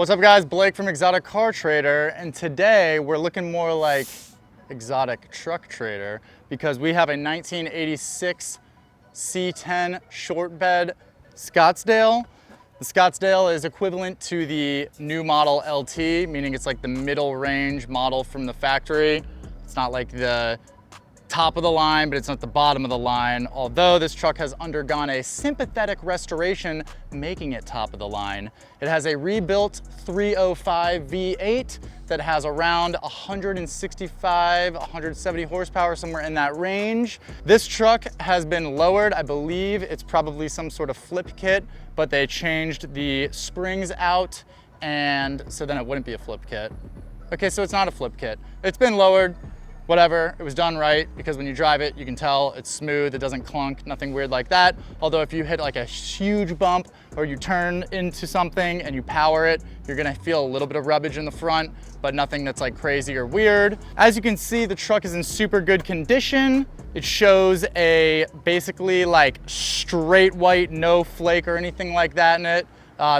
What's up guys, Blake from Exotic Car Trader, and today we're looking more like Exotic Truck Trader because we have a 1986 C10 Shortbed Scottsdale. The Scottsdale is equivalent to the new model LT, meaning it's like the middle range model from the factory. It's not like the top of the line, but it's not the bottom of the line, although this truck has undergone a sympathetic restoration, making it top of the line. It has a rebuilt 305 V8 that has around 165, 170 horsepower, somewhere in that range. This truck has been lowered. I believe it's probably some sort of flip kit, but they changed the springs out, and so then it wouldn't be a flip kit. Okay, so it's not a flip kit. It's been lowered. Whatever, it was done right, because when you drive it, you can tell it's smooth, it doesn't clunk, nothing weird like that. Although if you hit like a huge bump or you turn into something and you power it, you're gonna feel a little bit of rubbage in the front, but nothing that's like crazy or weird. As you can see, the truck is in super good condition. It shows a basically like straight white, no flake or anything like that in it.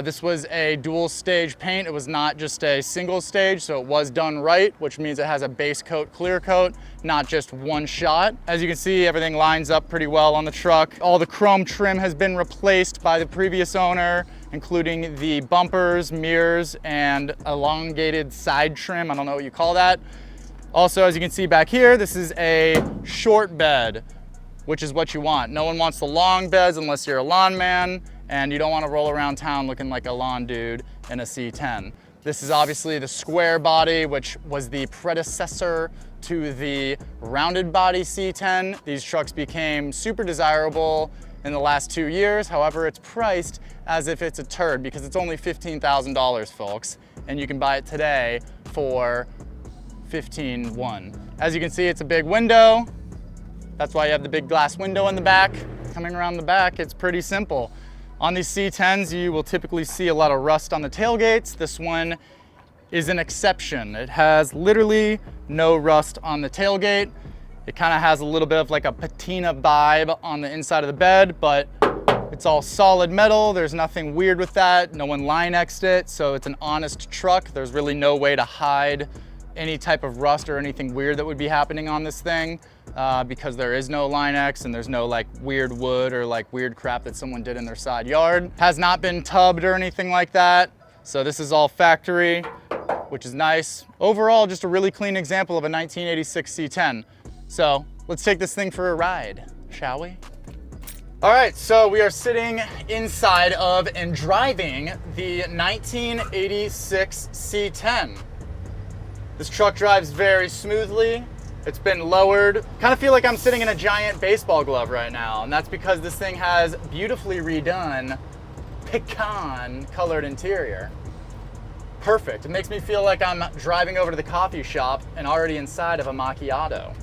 This was a dual stage paint. It was not just a single stage, so it was done right, which means it has a base coat, clear coat, not just one shot. As you can see, everything lines up pretty well on the truck. All the chrome trim has been replaced by the previous owner, including the bumpers, mirrors, and elongated side trim. I don't know what you call that. Also, as you can see back here, this is a short bed, which is what you want. No one wants the long beds unless you're a lawn man, and you don't want to roll around town looking like a lawn dude in a C10. This is obviously the square body, which was the predecessor to the rounded body C10. These trucks became super desirable in the last 2 years. However, it's priced as if it's a turd because it's only $15,000, folks, and you can buy it today for $15,100. As you can see, it's a big window. That's why you have the big glass window in the back. Coming around the back, it's pretty simple. On these C10s, you will typically see a lot of rust on the tailgates. This one is an exception. It has literally no rust on the tailgate. It kind of has a little bit of like a patina vibe on the inside of the bed, but it's all solid metal. There's nothing weird with that. No one Line-X'd it, so it's an honest truck. There's really no way to hide any type of rust or anything weird that would be happening on this thing because there is no Line-X and there's no like weird wood or like weird crap that someone did in their side yard. Has not been tubbed or anything like that. So this is all factory, which is nice. Overall, just a really clean example of a 1986 C10. So let's take this thing for a ride, shall we? All right, so we are sitting inside of and driving the 1986 C10. This truck drives very smoothly. It's been lowered. Kind of feel like I'm sitting in a giant baseball glove right now, and that's because this thing has beautifully redone pecan colored interior. Perfect. It makes me feel like I'm driving over to the coffee shop and already inside of a macchiato.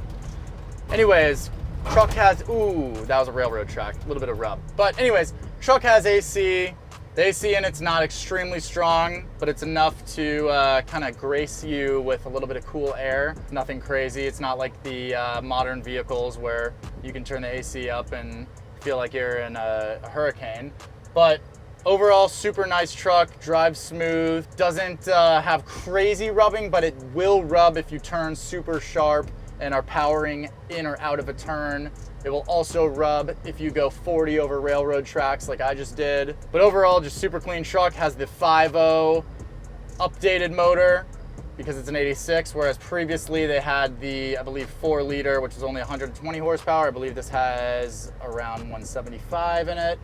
Anyways, truck has, ooh, that was a railroad track, a little bit of rub. But anyways, truck has AC. The AC in it's not extremely strong, but it's enough to kind of grace you with a little bit of cool air. Nothing crazy. It's not like the modern vehicles where you can turn the AC up and feel like you're in a hurricane. But overall, super nice truck, drives smooth, doesn't have crazy rubbing, but it will rub if you turn super sharp and are powering in or out of a turn. It will also rub if you go 40 over railroad tracks like I just did. But overall, just super clean truck. Has the 5.0 updated motor because it's an 86, whereas previously they had the, I believe, 4 liter, which is only 120 horsepower. I believe this has around 175 in it.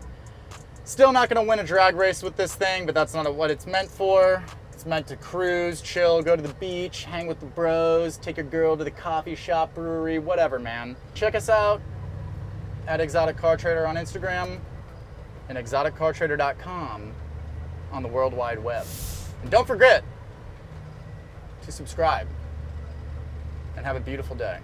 Still not gonna win a drag race with this thing, but that's not what it's meant for. It's meant to cruise, chill, go to the beach, hang with the bros, take your girl to the coffee shop, brewery, whatever, man. Check us out at Exotic Car Trader on Instagram and exoticcartrader.com on the World Wide Web. And don't forget to subscribe and have a beautiful day.